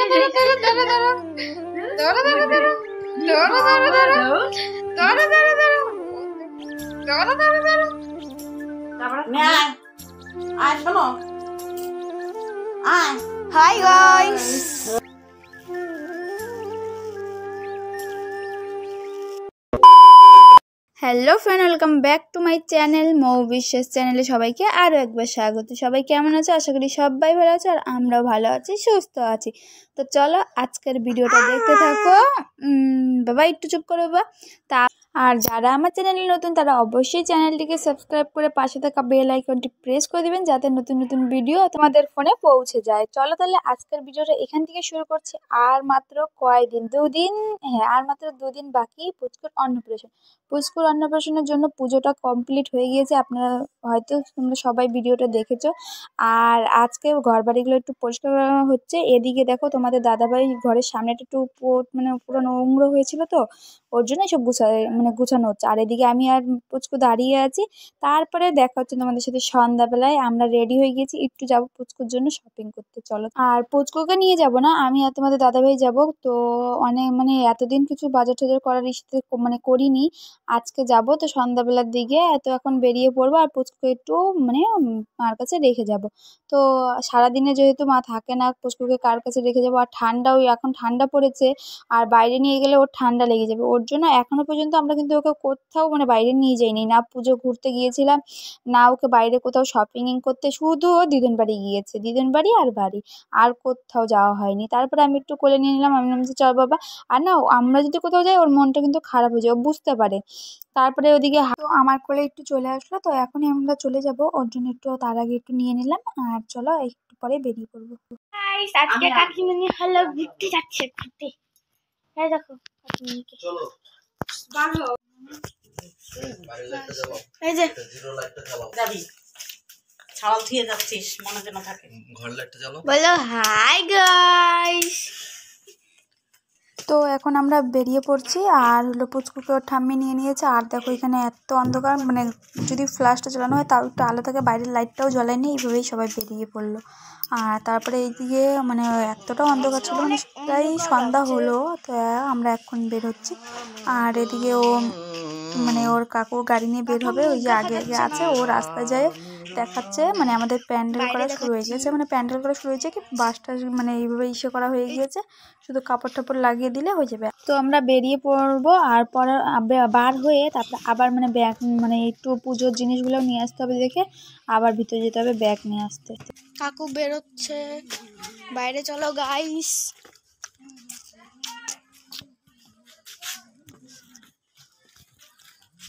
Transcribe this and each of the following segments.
Hi guys. Hello friend, welcome back to my channel Mou Biswas চ্যানেলে সবাইকে আরও একবার স্বাগত। সবাই কেমন আছে? আশা করি সবাই ভালো আছে আর আমরাও ভালো আছি, সুস্থ আছি। তো চলো আজকের ভিডিওটা দেখতে থাকো। বাবা একটু চুপ করো বাবা। আর যারা আমার চ্যানেলে নতুন তারা অবশ্যই চ্যানেলটিকে সাবস্ক্রাইব করে পাশে থাকা বেল আইকনটি প্রেস করে দিবেন, যাতে নতুন নতুন ভিডিও তোমাদের ফোনে পৌঁছে যায়। চলো তাহলে আজকের ভিডিওটা এখান থেকে শুরু করছি। আর মাত্র কয়দিন, আর মাত্র 2 দিন বাকি পুচকুর অন্নপ্রাশন। পুচকুর অন্নপ্রাশনের জন্য পুজোটা কমপ্লিট হয়ে গিয়েছে, আপনারা হয়তো তোমরা সবাই ভিডিওটা দেখেছো। আর আজকে ঘর বাড়িগুলো একটু পরিষ্কার করা হচ্ছে। এদিকে দেখো তোমাদের দাদাভাই ঘরের সামনেটা একটু পুরো নোংরা হয়েছিল, তো ওর জন্য সব গুছানো হচ্ছে। আর এদিকে আমি আর পুচকু দাঁড়িয়ে আছি। তারপরে দেখা হচ্ছে তোমাদের সাথে সন্ধ্যাবেলায়। আমরা রেডি হয়ে গেছি, একটু যাবো পুচকুর জন্য শপিং করতে। চলো। আর পুচকুকে নিয়ে যাব না, আমি আর তোমাদের দাদাভাই যাব। তো অনেক এতদিন কিছু বাজার টাজার করার ইস্যুতে করিনি। আজকে যাব, তো সন্ধ্যাবেলার দিকে তো এখন বেরিয়ে পড়বো। আর পুচকুকে একটু মার কাছে রেখে যাব। তো সারাদিনে যেহেতু মা থাকে না, পুচকুকে কার কাছে রেখে যাবো? আর ঠান্ডাও, এখন ঠান্ডা পড়েছে, আর বাইরে নিয়ে গেলে ওর ঠান্ডা লেগে যাবে। ওর জন্য এখনো পর্যন্ত আমরা কিন্তু ওকে কোথাও বাইরে নিয়ে যাইনি, না পুজো ঘুরতে গিয়েছিলাম, না ওকে বাইরে কোথাও শপিং করতে। শুধু ও দিদুন বাড়ি গিয়েছে, দিদুন বাড়ি আর বাড়ি, আর কোথাও যাওয়া হয়নি। তারপরে আমি একটু কোলে নিয়ে নিলাম, আমি বললাম যে চল বাবা। আর না, আমরা যদি কোথাও যাই ওর মনটা কিন্তু খারাপ হয়ে যায়, ও বুঝতে পারে। তারপরে ওদিকে আমার কোলে একটু চলে আসলো, তো এখনই আমরা চলে যাব। ওর জন্য একটু তার আগে একটু নিয়ে নিলাম। আর চলো একটু পরে বেরিয়ে পড়বো। আজকে কাকিমণি হলো ঘুরতে যাচ্ছে, ঘুরতে। এই দেখো কাকিমণিকে, চলো এই যে যাবি ছাওয়াল ধুয়ে যাচ্ছিস, মনে যেন থাকে। ঘর লাইটটা জ্বালো, বলো হাই গাইস। তো এখন আমরা বেরিয়ে পড়ছি। আর হলো পুচকুকে ওর ঠাম্মি নিয়ে নিয়েছে। আর দেখো এখানে এত অন্ধকার, যদি ফ্ল্যাশটা জ্বালানো হয় তাও একটু আলো থাকে, বাইরের লাইটটাও জ্বলায়নি। এইভাবেই সবাই বেরিয়ে পড়লো। আর তারপরে এইদিকে এতটাও অন্ধকার ছিল, প্রায় সন্ধ্যা হলো। তো আমরা এখন বের হচ্ছি। আর এদিকে ও ওর কাকু গাড়ি নিয়ে বের হবে, ওই যে আগে আগে আছে, ও রাস্তায় যায় দেখাচ্ছে। আমাদের প্যান্ডেল করা শুরু হয়ে গেছে, প্যান্ডেল করা শুরু হয়েছে কি, বাসটা এইভাবে করা হয়ে গিয়েছে, শুধু কাপড় টাপড় লাগিয়ে দিলে হয়ে যাবে। তো আমরা বেরিয়ে পড়বো। আর পরে বার হয়ে তারপরে আবার ব্যাগ একটু পুজোর জিনিসগুলো নিয়ে আসতে হবে দেখে, আবার ভিতরে যেতে হবে ব্যাগ নিয়ে আসতে। কাকু বেরোচ্ছে বাইরে, চলো গাইস।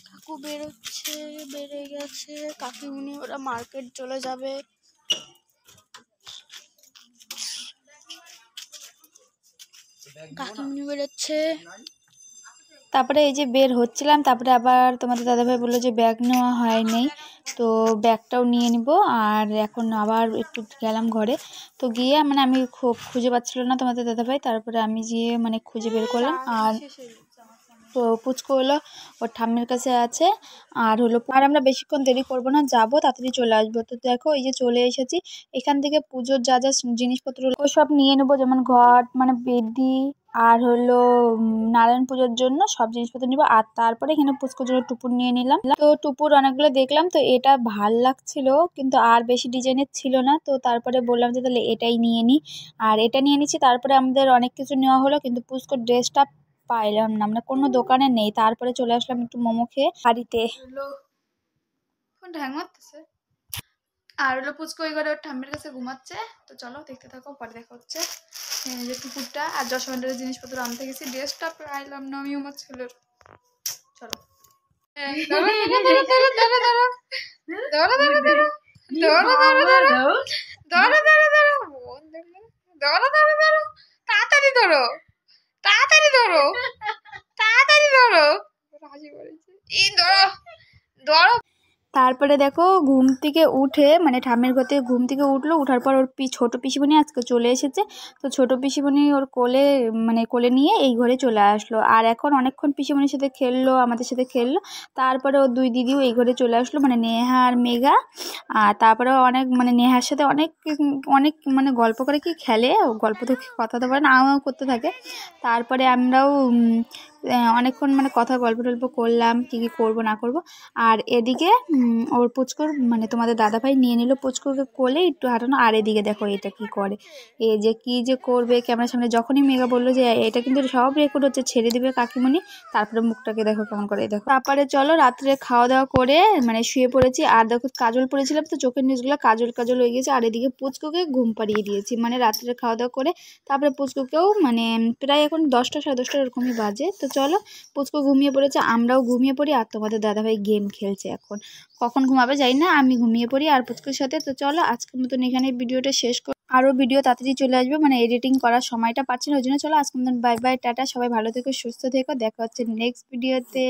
কাকু বেরোচ্ছে, বেড়ে গেছে কাকিমুনি, ওরা মার্কেট চলে যাবে। কাকিমুনি বেরোচ্ছে। তারপরে এই যে বের হচ্ছিলাম, তারপরে আবার তোমাদের দাদাভাই বললো যে ব্যাগ নেওয়া হয়নি, তো ব্যাগটাও নিয়ে নিব। আর এখন আবার একটু গেলাম ঘরে। তো গিয়ে আমি খুব খুঁজে পাচ্ছিল না তোমাদের দাদাভাই, তারপরে আমি গিয়ে খুঁজে বের করলাম। আর তো পুচকু হলো ওর ঠাম্মির কাছে আছে। আর আমরা বেশিক্ষণ দেরি করবো না, যাবো তাড়াতাড়ি চলে আসবো। তো দেখো এই যে চলে এসেছি। এখান থেকে পুজোর যা যা জিনিসপত্র সব নিয়ে নেবো, যেমন ঘট বেদি, আর নারায়ণ পুজোর জন্য সব জিনিসপত্র নিবো। আর তারপরে এখানে পুচকুর জন্য টুপুর নিয়ে নিলাম। তো টুপুর অনেকগুলো দেখলাম, তো এটা ভাল লাগছিল, কিন্তু আর বেশি ডিজাইনের ছিল না। তো তারপরে বললাম যে তাহলে এটাই নিয়ে নিই, আর এটা নিয়ে নিচ্ছি। তারপরে আমাদের অনেক কিছু নেওয়া হলো, কিন্তু পুচকুর ড্রেসটা পাইলাম না, কোনো দোকানে নেই। তারপরে চলে আসলাম একটু মোমো খেয়ে বাড়িতে। ফোনটা হ্যাং মারতেছে। আর পুচকু ওই ঘরে ওর ঠাম্মির কাছে ঘুমাচ্ছে। তো চলো দেখতে থাকো, পরে দেখা হচ্ছে। যে কুকুরটা আর যশোমেন্টের জিনিসপত্র আনতে গেছি, ড্রেসটা পাইলাম না আমি আমার ছেলের। চলো তাড়াতাড়ি ধরো, তাড়াতাড়ি ধরো, তাড়াতাড়ি ধরো, হাসি পড়েছে। এই ধরো ধরো। তারপরে দেখো ঘুম থেকে উঠে মানে ঠাম্মির ঘর থেকে ঘুম থেকে উঠলো, উঠার পর ওর ছোটো পিসিমণি আজকে চলে এসেছে। তো ছোটো পিসিমণি ওর কোলে মানে কোলে নিয়ে এই ঘরে চলে আসলো। আর এখন অনেকক্ষণ পিসিমণির সাথে খেললো, আমাদের সাথে খেললো। তারপরে ওর দুই দিদিও এই ঘরে চলে আসলো, মানে নেহা আর মেঘা। আর তারপরে অনেক মানে নেহার সাথে অনেক অনেক মানে গল্প করে কি খেলে, গল্প তো কথা তো বলে না, আমাও করতে থাকে। তারপরে আমরাও অনেকক্ষণ মানে কথা গল্প টল্প করলাম, কী কী করবো না করবো। আর এদিকে ওর পুচকুর মানে তোমাদের দাদাভাই নিয়ে নিল পুচকুকে কোলে একটু হাঁটানো। আর এদিকে দেখো এটা কি করে, এ যে কি যে করবে ক্যামেরার সামনে। যখনই মেঘা বললো যে এটা কিন্তু সব রেকর্ড হচ্ছে, ছেড়ে দিবে কাকিমণি, তারপরে মুখটাকে দেখো কেমন করে। দেখো তারপরে চলো রাত্রে খাওয়া দাওয়া করে মানে শুয়ে পড়েছি। আর দেখো কাজল পড়েছিলাম তো চোখের নিচগুলো কাজল কাজল হয়ে গেছে। আর এদিকে পুচকুকে ঘুম পাড়িয়ে দিয়েছি মানে রাত্রে খাওয়া দাওয়া করে। তারপরে পুচকুকেও মানে প্রায় এখন 10টা সাড়ে 10টা এরকমই বাজে। তো চলো পুচকু ঘুমিয়ে পড়েছে, আমরাও ঘুমিয়ে পড়ি। আর তোমাদের দাদাভাই গেম খেলছে, এখন কখন ঘুমাবে যাই না, আমি ঘুমিয়ে পড়ি আর পুচকুর সাথে। তো চলো আজকের মতন এখানে ভিডিওটা শেষ করি। আরও ভিডিও তাড়াতাড়ি চলে আসবে, মানে এডিটিং করার সময়টা পাচ্ছি না, ওই জন্য চলো আজকের মতন বাই বাই, টাটা। সবাই ভালো থেকো, সুস্থ থেকো, দেখা হচ্ছে নেক্সট ভিডিওতে।